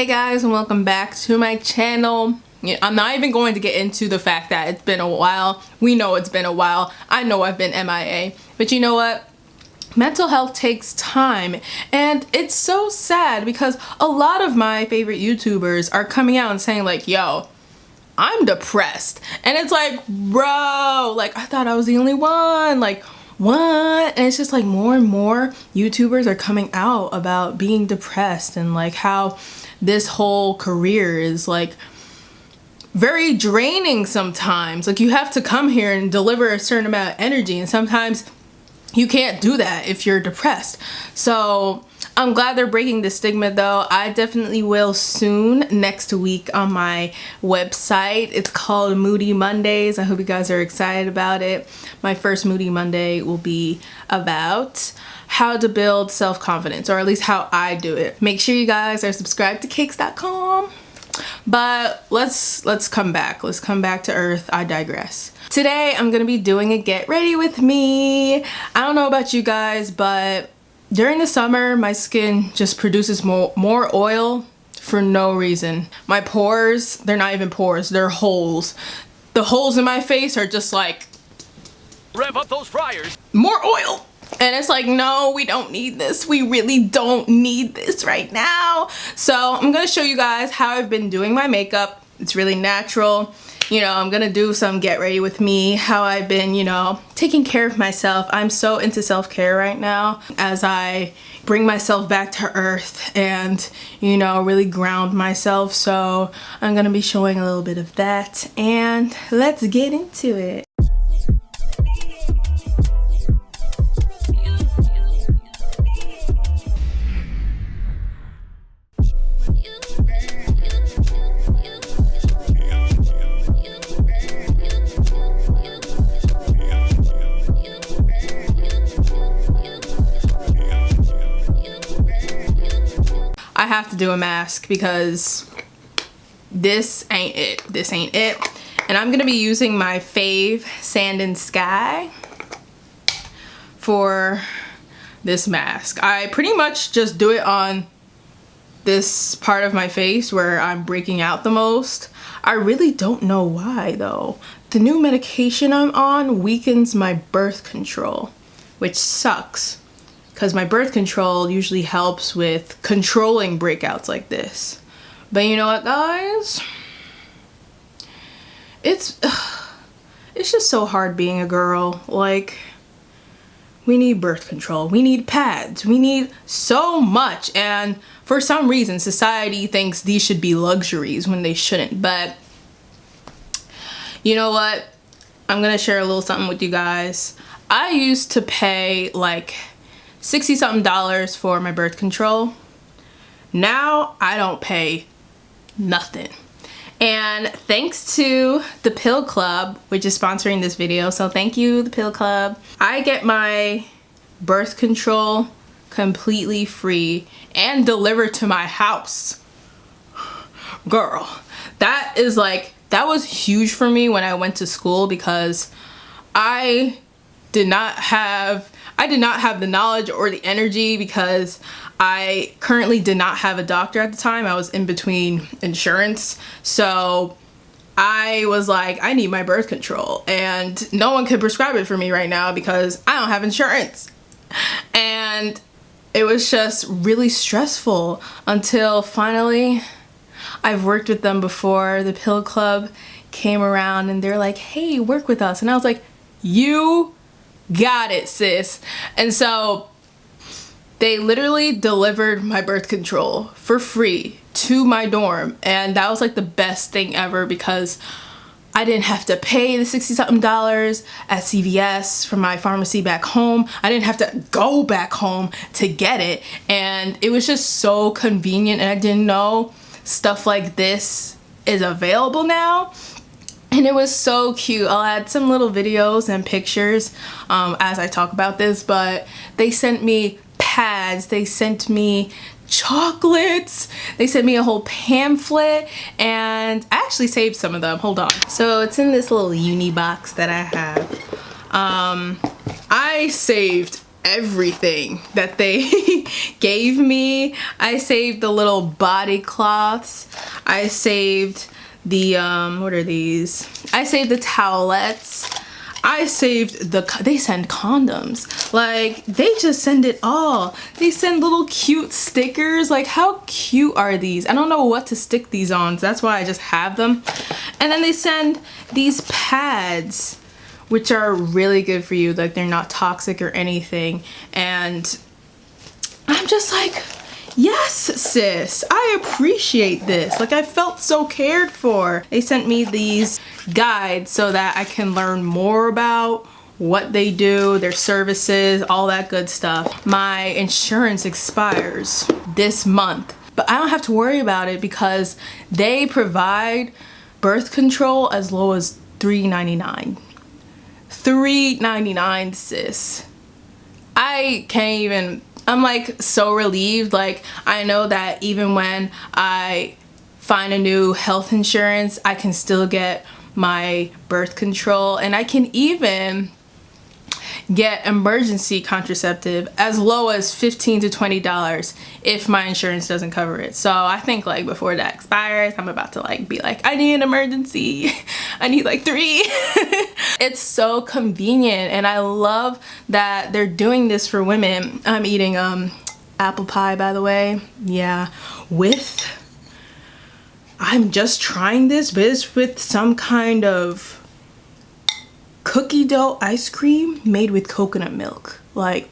Hey guys, and welcome back to my channel. I'm not even going to get into the fact that it's been a while. We know it's been a while. I know I've been MIA. But you know what? Mental health takes time, and it's so sad because a lot of my favorite YouTubers are coming out and saying like, yo, I'm depressed. And it's like, bro, like I thought I was the only one. Like, what? And it's just like more and more YouTubers are coming out about being depressed and like how this whole career is like very draining sometimes. Like you have to come here and deliver a certain amount of energy, and sometimes you can't do that if you're depressed. So I'm glad they're breaking the stigma though. I definitely will soon, next week on my website. It's called Moody Mondays. I hope you guys are excited about it. My first Moody Monday will be about how to build self-confidence, or at least how I do it. Make sure you guys are subscribed to cakes.com. But let's come back. Let's come back to earth. I digress. Today I'm gonna be doing a get ready with me. I don't know about you guys, but during the summer my skin just produces more oil for no reason. My pores, they're not even pores, they're holes. The holes in my face are just like, rev up those fryers. More oil. And it's like, no, we don't need this. We really don't need this right now. So I'm gonna show you guys how I've been doing my makeup. It's really natural. You know, I'm gonna do some get ready with me, how I've been, you know, taking care of myself. I'm so into self-care right now as I bring myself back to earth and, you know, really ground myself. So I'm gonna be showing a little bit of that, and let's get into it. I have to do a mask because this ain't it. This ain't it. And I'm gonna be using my fave Sand and Sky for this mask. I pretty much just do it on this part of my face where I'm breaking out the most. I really don't know why though. The new medication I'm on weakens my birth control, which sucks, because my birth control usually helps with controlling breakouts like this. But you know what, guys? It's just so hard being a girl. Like, we need birth control, we need pads, we need so much, and for some reason society thinks these should be luxuries when they shouldn't. But you know what? I'm gonna share a little something with you guys. I used to pay like $60 something for my birth control. Now I don't pay nothing. And thanks to the Pill Club, which is sponsoring this video, so thank you, the Pill Club, I get my birth control completely free and delivered to my house. Girl, that was huge for me when I went to school, because I did not have the knowledge or the energy, because I currently did not have a doctor at the time. I was in between insurance. So I was like, I need my birth control, and no one could prescribe it for me right now because I don't have insurance. And it was just really stressful until finally, I've worked with them before. The Pill Club came around and they're like, hey, work with us. And I was like, you got it, sis. And so they literally delivered my birth control for free to my dorm, and that was like the best thing ever, because I didn't have to pay the $60 something at CVS for my pharmacy back home. I didn't have to go back home to get it, and it was just so convenient, and I didn't know stuff like this is available now. And it was so cute. I'll add some little videos and pictures as I talk about this, but they sent me pads, they sent me chocolates, they sent me a whole pamphlet, and I actually saved some of them. Hold on. So it's in this little uni box that I have. I saved everything that they gave me. I saved the little body cloths. I saved the what are these? I saved the towelettes. I saved they send condoms. Like, they just send it all. They send little cute stickers. Like, how cute are these? I don't know what to stick these on, so that's why I just have them. And then they send these pads, which are really good for you. Like, they're not toxic or anything. And I'm just like, yes, sis, I appreciate this. Like, I felt so cared for. They sent me these guides so that I can learn more about what they do, their services, all that good stuff. My insurance expires this month, but I don't have to worry about it because they provide birth control as low as $3.99. $3.99, sis. I can't even, I'm like so relieved. Like, I know that even when I find a new health insurance, I can still get my birth control, and I can even get emergency contraceptive as low as $15 to $20 if my insurance doesn't cover it. So I think, like, before that expires, I'm about to like be like, I need an emergency. I need like 3. It's so convenient, and I love that they're doing this for women. I'm eating apple pie, by the way. Yeah, I'm just trying this, but it's with some kind of cookie dough ice cream made with coconut milk. Like,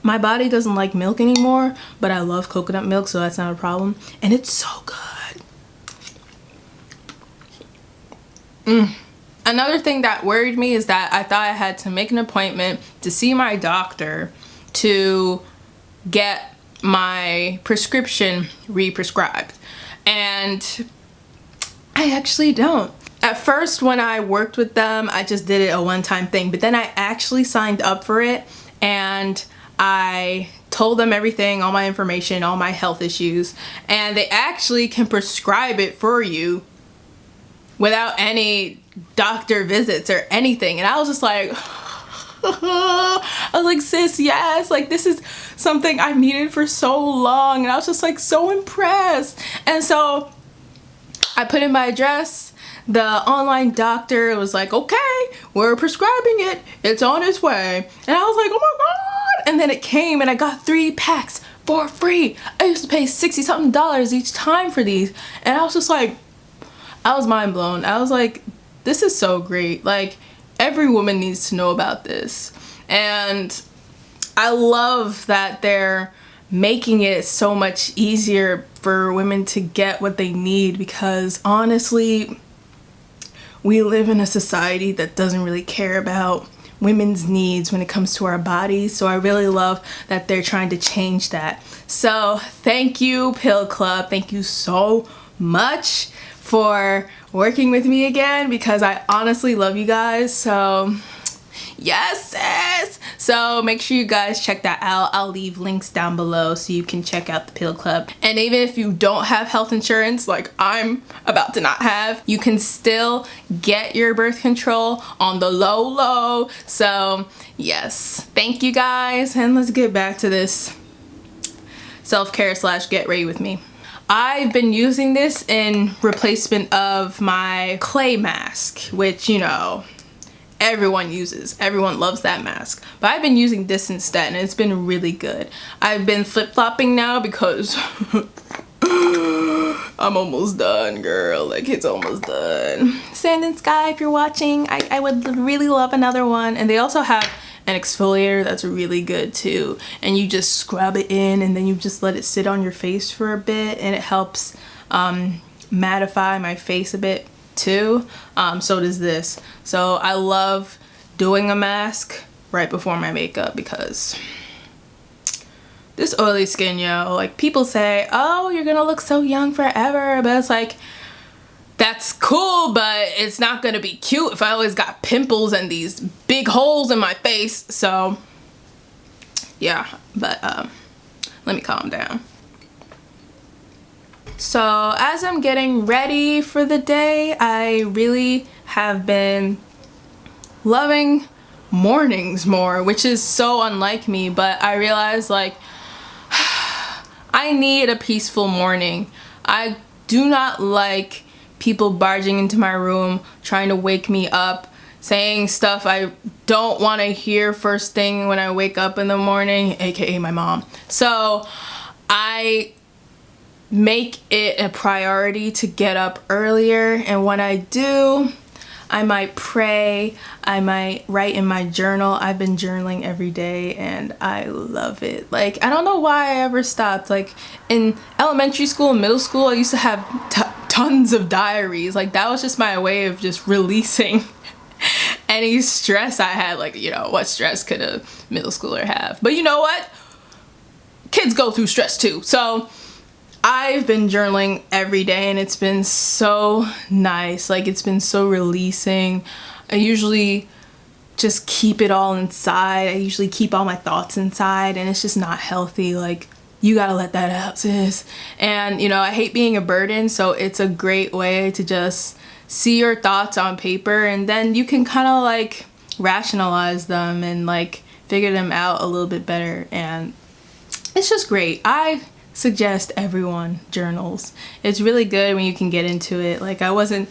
my body doesn't like milk anymore, but I love coconut milk, so that's not a problem. And it's so good. Another thing that worried me is that I thought I had to make an appointment to see my doctor to get my prescription re-prescribed. And I actually don't. At first, when I worked with them, I just did it a one-time thing, but then I actually signed up for it, and I told them everything, all my information, all my health issues, and they actually can prescribe it for you without any doctor visits or anything. And I was just like, I was like, sis, yes, like, this is something I've needed for so long. And I was just like so impressed. And so I put in my address. The online doctor was like, okay, we're prescribing it, it's on its way. And I was like, oh my god. And then it came, and I got 3 packs for free. I used to pay $60 something each time for these, and I was just like, I was mind blown. I was like, this is so great. Like, every woman needs to know about this. And I love that they're making it so much easier for women to get what they need, because honestly, we live in a society that doesn't really care about women's needs when it comes to our bodies. So I really love that they're trying to change that. So thank you, Pill Club. Thank you so much for working with me again, because I honestly love you guys. So yes, sis. So make sure you guys check that out. I'll leave links down below so you can check out the Pill Club. And even if you don't have health insurance, like I'm about to not have, you can still get your birth control on the low. So yes, thank you guys, and let's get back to this self-care / get ready with me. I've been using this in replacement of my clay mask, which, you know, everyone uses. Everyone loves that mask. But I've been using this instead, and it's been really good. I've been flip-flopping now because I'm almost done, girl. Like, it's almost done. Sand and Sky, if you're watching, I would really love another one. And they also have an exfoliator that's really good too, and you just scrub it in, and then you just let it sit on your face for a bit, and it helps mattify my face a bit too. So does this. So I love doing a mask right before my makeup, because this oily skin, yo, like, people say, oh, you're gonna look so young forever, but it's like, that's cool, but it's not gonna be cute if I always got pimples and these big holes in my face. So yeah, but let me calm down. So as I'm getting ready for the day, I really have been loving mornings more, which is so unlike me, but I realized like I need a peaceful morning. I do not like people barging into my room, trying to wake me up, saying stuff I don't want to hear first thing when I wake up in the morning, aka my mom. So I make it a priority to get up earlier, and when I do, I might pray, I might write in my journal. I've been journaling every day and I love it. Like, I don't know why I ever stopped. Like, in elementary school and middle school, I used to have tons of diaries. Like, that was just my way of just releasing any stress I had. Like, you know, what stress could a middle schooler have? But you know what? Kids go through stress too. So I've been journaling every day and it's been so nice. Like, it's been so releasing. I usually just keep it all inside. I usually keep all my thoughts inside, and it's just not healthy. Like, you gotta let that out, sis. And you know, I hate being a burden, so it's a great way to just see your thoughts on paper, and then you can kind of like rationalize them and like figure them out a little bit better. And it's just great. I suggest everyone journals. It's really good when you can get into it. Like, I wasn't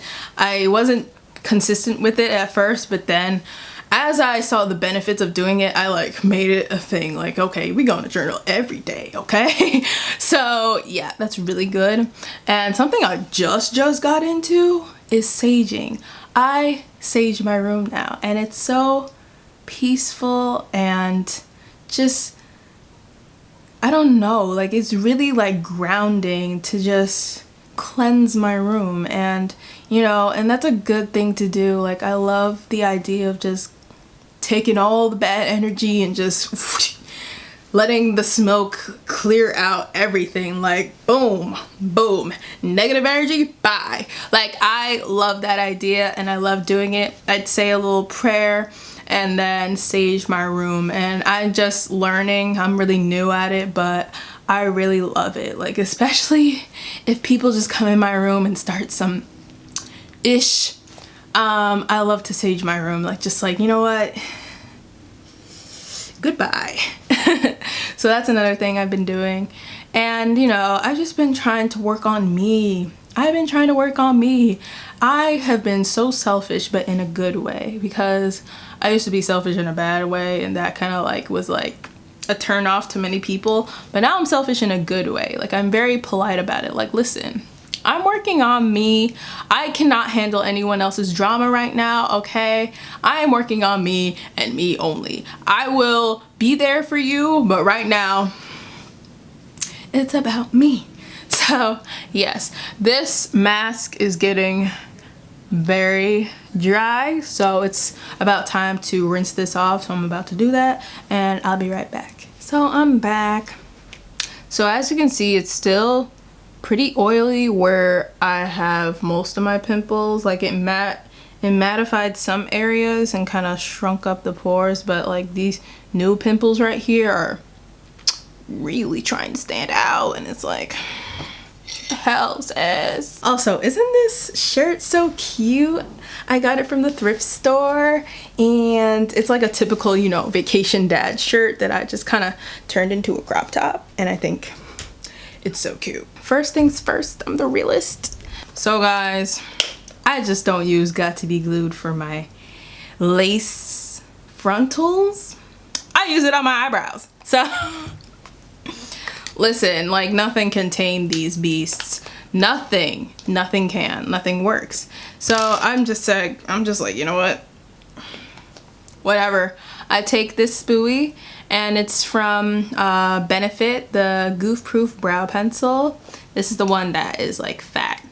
consistent with it at first, but then as I saw the benefits of doing it, I like made it a thing. Like, okay, we're gonna journal every day, okay? So yeah, that's really good. And something I just got into is saging. I sage my room now, and it's so peaceful and just, I don't know, like, it's really like grounding to just cleanse my room. And you know, and that's a good thing to do. Like, I love the idea of just taking all the bad energy and just letting the smoke clear out everything. Like, boom, boom, negative energy, bye. Like, I love that idea and I love doing it. I'd say a little prayer and then sage my room, and I'm just learning. I'm really new at it, but I really love it. Like, especially if people just come in my room and start some ish. I love to sage my room. Like, just like, you know what? Goodbye. So that's another thing I've been doing. And you know, I've just been trying to work on me. I've been trying to work on me. I have been so selfish, but in a good way, because I used to be selfish in a bad way, and that kind of like was like a turn off to many people. But now I'm selfish in a good way. Like, I'm very polite about it. Like, listen, I'm working on me. I cannot handle anyone else's drama right now, okay? I am working on me and me only. I will be there for you, but right now, it's about me. So, yes, this mask is getting very dry, so it's about time to rinse this off. So I'm about to do that, and I'll be right back. So I'm back. So as you can see, it's still pretty oily where I have most of my pimples. Like, it mattified some areas and kind of shrunk up the pores, but like these new pimples right here are really trying to stand out, and it's like, hell, sis. Also, isn't this shirt so cute? I got it from the thrift store, and it's like a typical, you know, vacation dad shirt that I just kind of turned into a crop top, and I think it's so cute. First things first, I'm the realist. So guys, I just don't use Got to Be Glued for my lace frontals. I use it on my eyebrows. So listen, like, nothing can tame these beasts. Nothing can. Nothing works. So I'm just like, you know what? Whatever. I take this spoolie, and it's from Benefit, the Goof Proof Brow Pencil. This is the one that is like fat.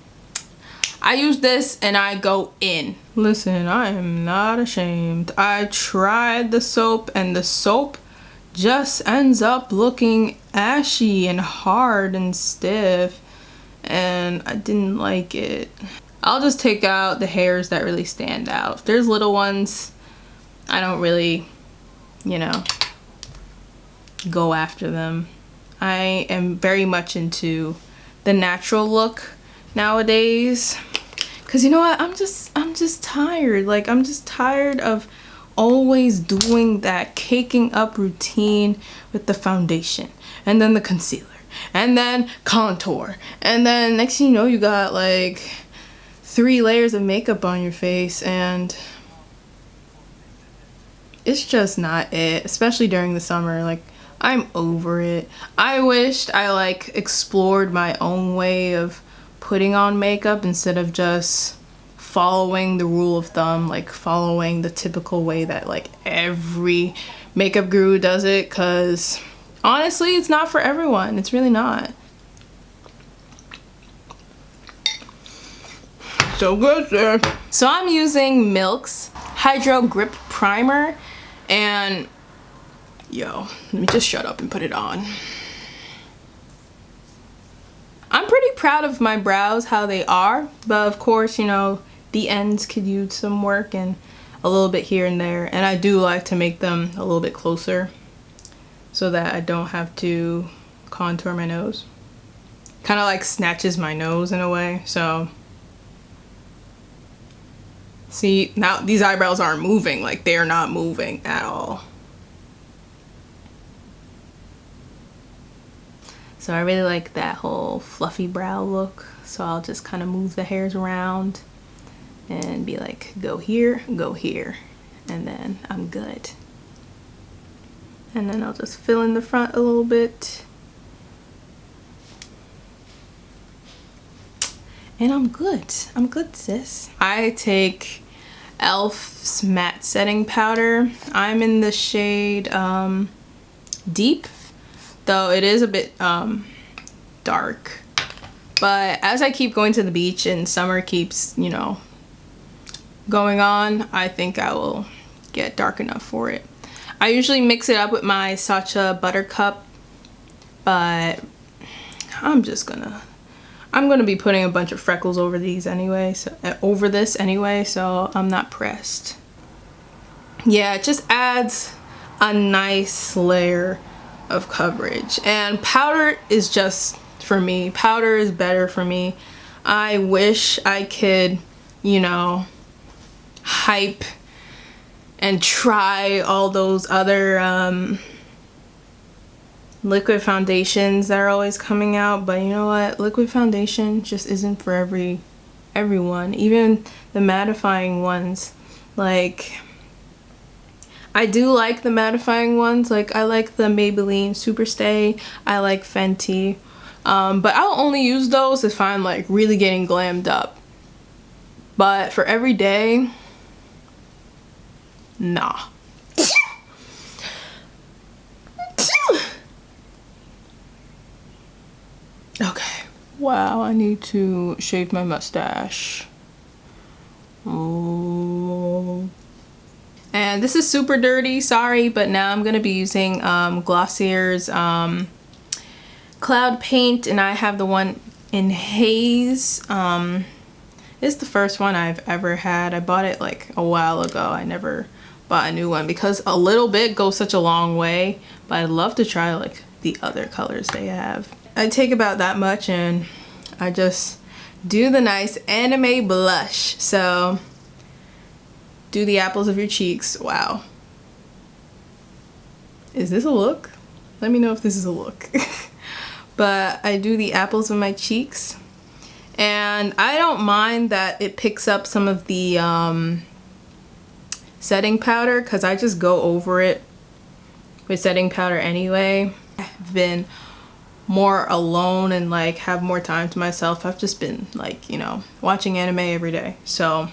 I use this and I go in. Listen, I am not ashamed. I tried the soap, and the soap just ends up looking ashy and hard and stiff, and I didn't like it. I'll just take out the hairs that really stand out. If there's little ones, I don't really, you know, go after them. I am very much into the natural look nowadays, because you know what, I'm just tired. Like, I'm just tired of always doing that caking up routine with the foundation and then the concealer and then contour, and then next thing you know you got like 3 layers of makeup on your face, and it's just not it, especially during the summer. Like, I'm over it. I wished I like explored my own way of putting on makeup instead of just following the rule of thumb, like following the typical way that like every makeup guru does it, because honestly it's not for everyone. It's really not. So good, sir. So I'm using Milk's Hydro Grip Primer, and yo, let me just shut up and put it on. I'm pretty proud of my brows, how they are, but of course, you know, the ends could use some work and a little bit here and there, and I do like to make them a little bit closer so that I don't have to contour my nose. Kind of like snatches my nose in a way. So see, now these eyebrows aren't moving, like they're not moving at all. So I really like that whole fluffy brow look, so I'll just kind of move the hairs around and be like, go here, and then I'm good. And then I'll just fill in the front a little bit, and I'm good, sis. I take e.l.f.'s matte setting powder. I'm in the shade Deep, though it is a bit dark, but as I keep going to the beach and summer keeps, you know, going on, I think I will get dark enough for it. I usually mix it up with my Sacha Buttercup, but I'm gonna be putting a bunch of freckles over these anyway, so over this anyway, so I'm not pressed. Yeah, it just adds a nice layer of coverage, and powder is just, for me, powder is better for me. I wish I could, you know, hype and try all those other liquid foundations that are always coming out, but you know what, liquid foundation just isn't for everyone. Even the mattifying ones, like, I do like the mattifying ones. Like, I like the Maybelline Superstay, I like Fenty, but I'll only use those if I'm like really getting glammed up. But for every day, nah. Okay. Wow, I need to shave my mustache. Oh. And this is super dirty, sorry, but now I'm gonna be using Glossier's Cloud Paint, and I have the one in Haze. This is the first one I've ever had. I bought it like a while ago. I never bought a new one because a little bit goes such a long way, but I'd love to try like the other colors they have. I take about that much and I just do the nice anime blush. So do the apples of your cheeks. Wow. Is this a look? Let me know if this is a look. But I do the apples of my cheeks, and I don't mind that it picks up some of the setting powder because I just go over it with setting powder anyway. I've been more alone and like have more time to myself. I've just been like, you know, watching anime every day. So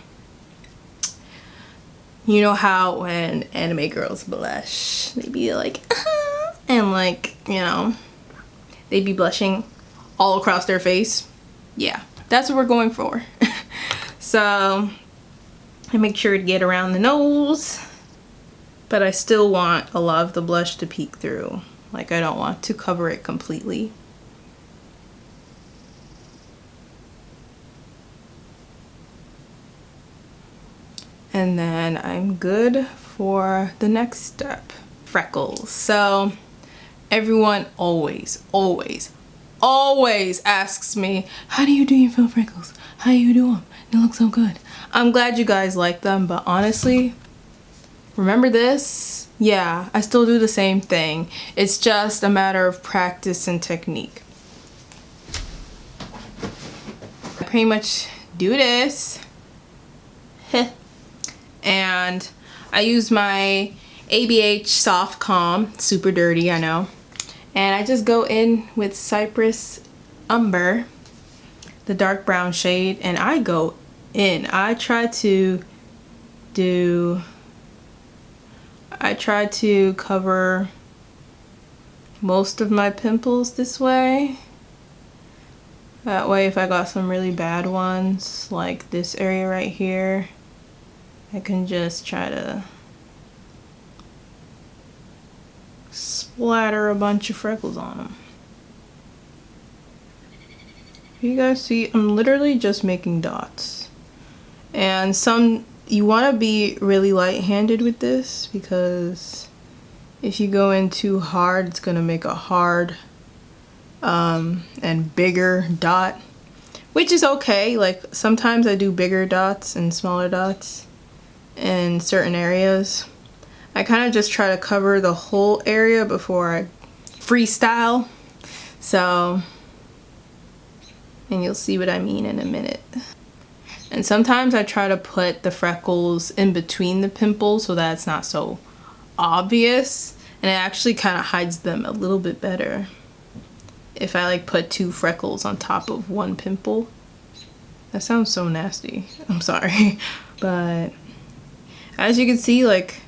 you know how when anime girls blush, they be like, and like, you know, they be blushing all across their face. Yeah, that's what we're going for. So I make sure to get around the nose, but I still want a lot of the blush to peek through. Like, I don't want to cover it completely. And then I'm good for the next step, freckles. So everyone always asks me, how do you do your faux freckles? How do you do them? They look so good. I'm glad you guys like them, but honestly, Remember this? Yeah, I still do the same thing. It's just a matter of practice and technique. I pretty much do this. And I use my ABH Soft Calm, super dirty, I know. And I just go in with Cypress Umber, the dark brown shade, and I go in. I try to cover most of my pimples this way. That way, if I got some really bad ones, like this area right here, I can just try to splatter a bunch of freckles on them. You guys see, I'm literally just making dots. And you want to be really light-handed with this, because if you go in too hard, it's going to make a hard and bigger dot, which is okay. Like, sometimes I do bigger dots and smaller dots in certain areas. I kind of just try to cover the whole area before I freestyle. So, and you'll see what I mean in a minute. And sometimes I try to put the freckles in between the pimples so that it's not so obvious, and it actually kind of hides them a little bit better if I like put 2 freckles on top of 1 pimple. That sounds so nasty, I'm sorry. But as you can see, like,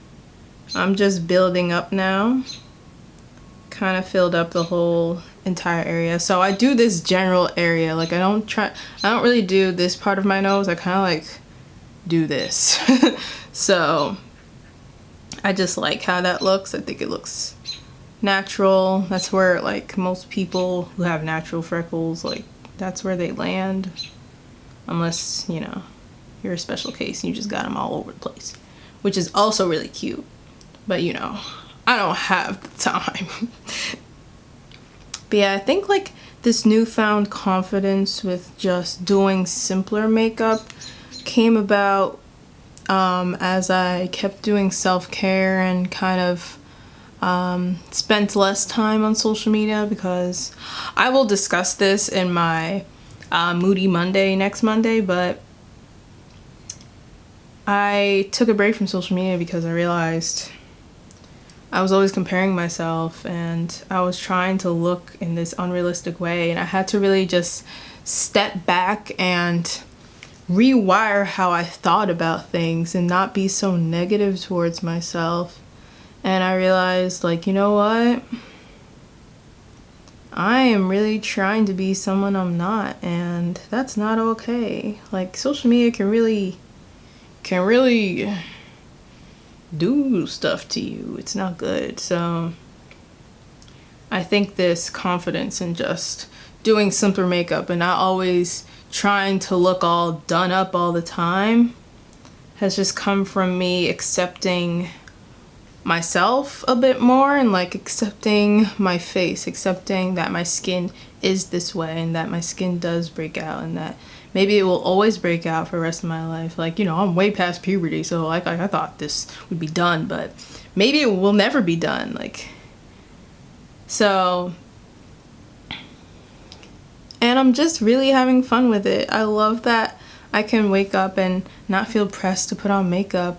I'm just building up now. Kind of filled up the whole entire area. So I do this general area. Like, I don't really do this part of my nose. I kind of like do this. So I just like how that looks. I think it looks natural. That's where, like, most people who have natural freckles, like, that's where they land. Unless, you know, you're a special case and you just got them all over the place, which is also really cute. But, you know, I don't have the time. But yeah, I think, like, this newfound confidence with just doing simpler makeup came about as I kept doing self-care and kind of spent less time on social media, because I will discuss this in my Moody Monday next Monday, but I took a break from social media because I realized I was always comparing myself, and I was trying to look in this unrealistic way, and I had to really just step back and rewire how I thought about things and not be so negative towards myself. And I realized, like, you know what? I am really trying to be someone I'm not, and that's not okay. Like, social media can really do stuff to you. It's not good. So I think this confidence in just doing simpler makeup and not always trying to look all done up all the time has just come from me accepting myself a bit more, and like accepting my face, accepting that my skin is this way and that my skin does break out, and that maybe it will always break out for the rest of my life. Like, you know, I'm way past puberty, so like I thought this would be done, but maybe it will never be done. Like, so, and I'm just really having fun with it. I love that I can wake up and not feel pressed to put on makeup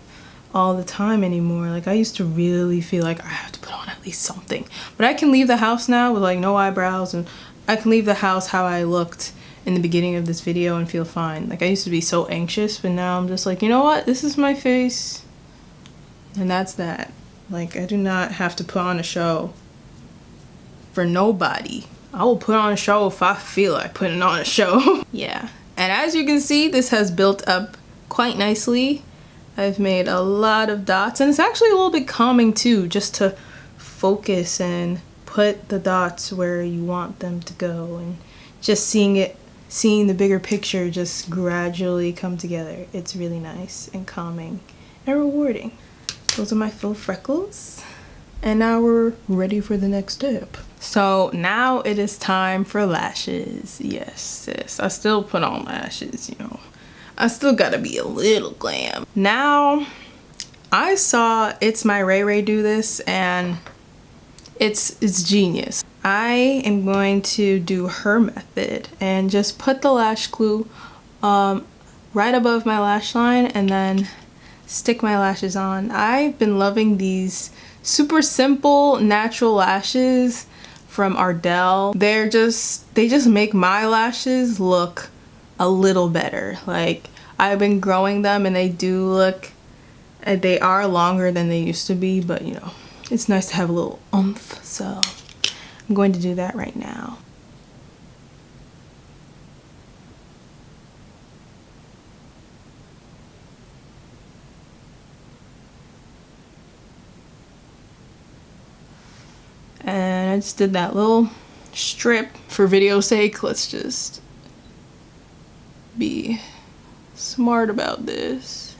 all the time anymore. Like, I used to really feel like I have to put on at least something, but I can leave the house now with like no eyebrows, and I can leave the house how I looked in the beginning of this video and feel fine. Like, I used to be so anxious, but now I'm just like, you know what, this is my face and that's that. Like, I do not have to put on a show for nobody. I will put on a show if I feel like putting on a show. Yeah, and as you can see, this has built up quite nicely. I've made a lot of dots, and it's actually a little bit calming too, just to focus and put the dots where you want them to go, and just seeing the bigger picture just gradually come together. It's really nice and calming and rewarding. Those are my faux freckles, and now we're ready for the next step. So now it is time for lashes. Yes, sis, I still put on lashes, you know. I still gotta be a little glam. Now I saw It's My Ray Ray do this and it's genius. I am going to do her method and just put the lash glue right above my lash line and then stick my lashes on. I've been loving these super simple natural lashes from Ardell. They just make my lashes look a little better. Like, I've been growing them and they do look, they are longer than they used to be, but you know, it's nice to have a little oomph, so I'm going to do that right now. And I just did that little strip for video's sake. Let's just be smart about this.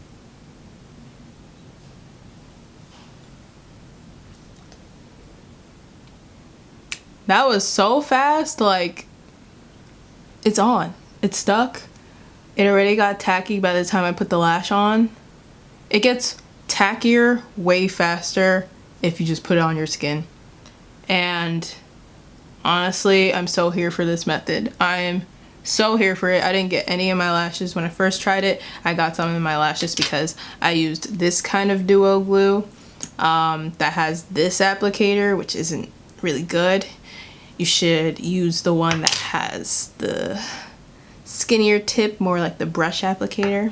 That was so fast, like, it's on. It's stuck. It already got tacky by the time I put the lash on. It gets tackier way faster if you just put it on your skin. And honestly, I'm so here for this method. I'm so here for it. I didn't get any of my lashes when I first tried it. I got some in my lashes because I used this kind of duo glue that has this applicator, which isn't really good. You should use the one that has the skinnier tip, more like the brush applicator.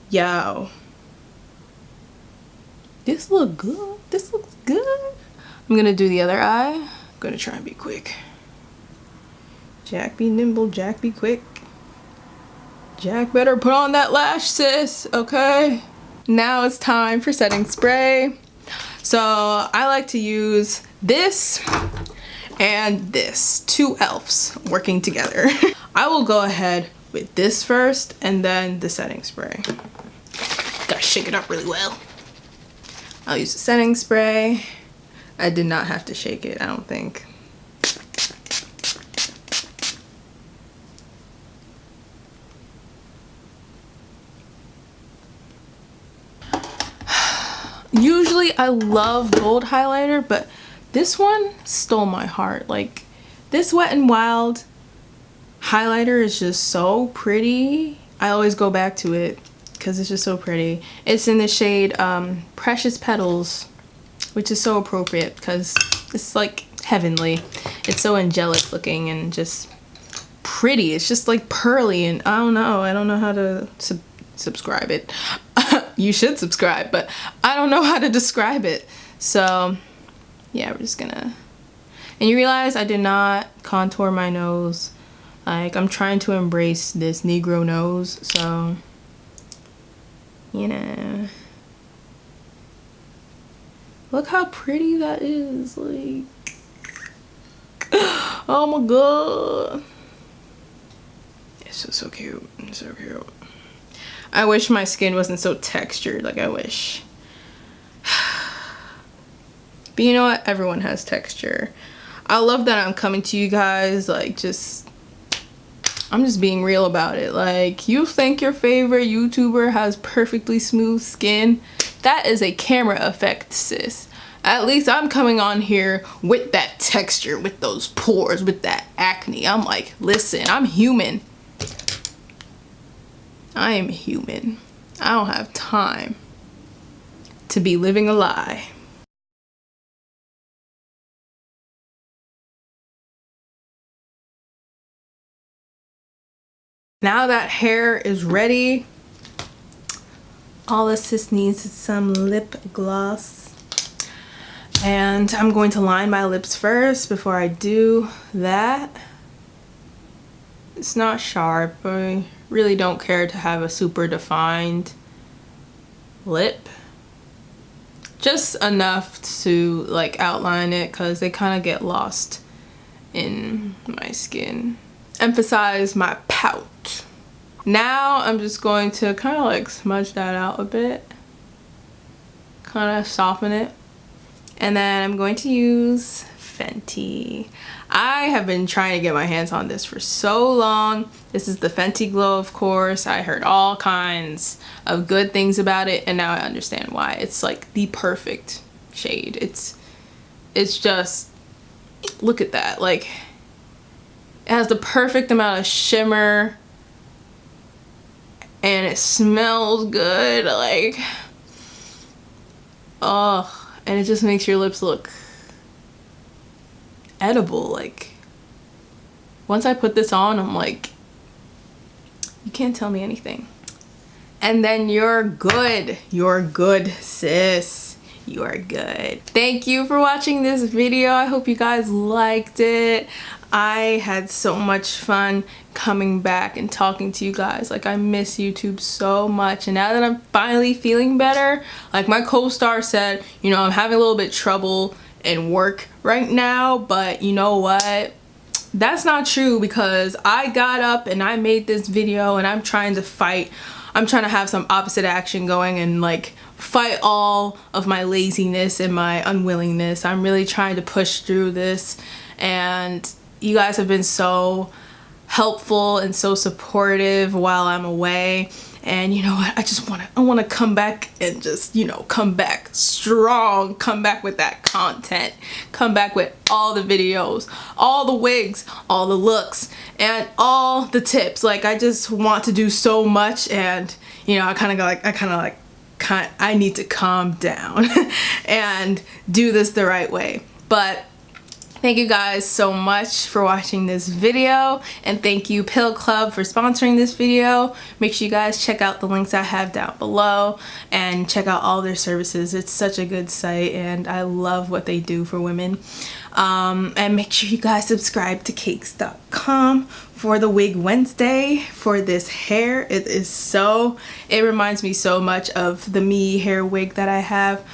Yo, this look good. This looks good. I'm gonna do the other eye. I'm gonna try and be quick. Jack be nimble, Jack be quick. Jack better put on that lash, sis, okay? Now it's time for setting spray. So I like to use this and this, two elves working together. I will go ahead with this first and then the setting spray. Gotta shake it up really well. I'll use the setting spray. I did not have to shake it, I don't think. Usually I love gold highlighter, but this one stole my heart. Like, this Wet n Wild highlighter is just so pretty. I always go back to it because it's just so pretty. It's in the shade Precious Petals, which is so appropriate because it's like heavenly. It's so angelic looking and just pretty. It's just like pearly, and I don't know how to subscribe it. You should subscribe, but I don't know how to describe it. So yeah, we're just gonna, and you realize I did not contour my nose. Like, I'm trying to embrace this Negro nose, so you know, look how pretty that is. Like, oh my god, it's just so cute. It's so cute. I wish my skin wasn't so textured. Like, I wish. But you know what? Everyone has texture. I love that I'm coming to you guys, like, I'm just being real about it. Like, you think your favorite YouTuber has perfectly smooth skin? That is a camera effect, sis. At least I'm coming on here with that texture, with those pores, with that acne. I'm like, listen, I'm human. I am human. I don't have time to be living a lie. Now that hair is ready, all this just needs is some lip gloss. And I'm going to line my lips first before I do that. It's not sharp. I really don't care to have a super defined lip. Just enough to like outline it because they kind of get lost in my skin. Emphasize my pout. Now I'm just going to kind of like smudge that out a bit. Kind of soften it. And then I'm going to use Fenty. I have been trying to get my hands on this for so long. This is the Fenty Glow, of course. I heard all kinds of good things about it, and now I understand why. It's like the perfect shade. It's just, look at that. Like, it has the perfect amount of shimmer, and it smells good. Like, oh, and it just makes your lips look edible. Like, once I put this on, I'm like, you can't tell me anything. And then you're good. You're good, sis. You are good. Thank you for watching this video. I hope you guys liked it. I had so much fun coming back and talking to you guys. Like, I miss YouTube so much, and now that I'm finally feeling better, like my co-star said, you know, I'm having a little bit trouble in work right now, but you know what? That's not true, because I got up and I made this video, and I'm trying to fight. I'm trying to have some opposite action going and like fight all of my laziness and my unwillingness. I'm really trying to push through this, and you guys have been so helpful and so supportive while I'm away. And you know what, I want to come back and just, you know, come back strong, come back with that content, come back with all the videos, all the wigs, all the looks, and all the tips. Like, I just want to do so much, and you know, I need to calm down and do this the right way. But thank you guys so much for watching this video, and thank you Pill Club for sponsoring this video. Make sure you guys check out the links I have down below and check out all their services. It's such a good site, and I love what they do for women. And make sure you guys subscribe to cakes.com for the Wig Wednesday for this hair. It reminds me so much of the Me hair wig that I have.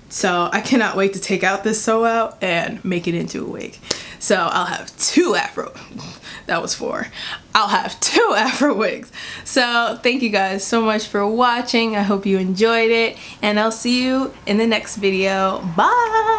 So I cannot wait to take out this sew out and make it into a wig. So I'll have two afro, that was 4. I'll have 2 afro wigs. So thank you guys so much for watching. I hope you enjoyed it, and I'll see you in the next video. Bye.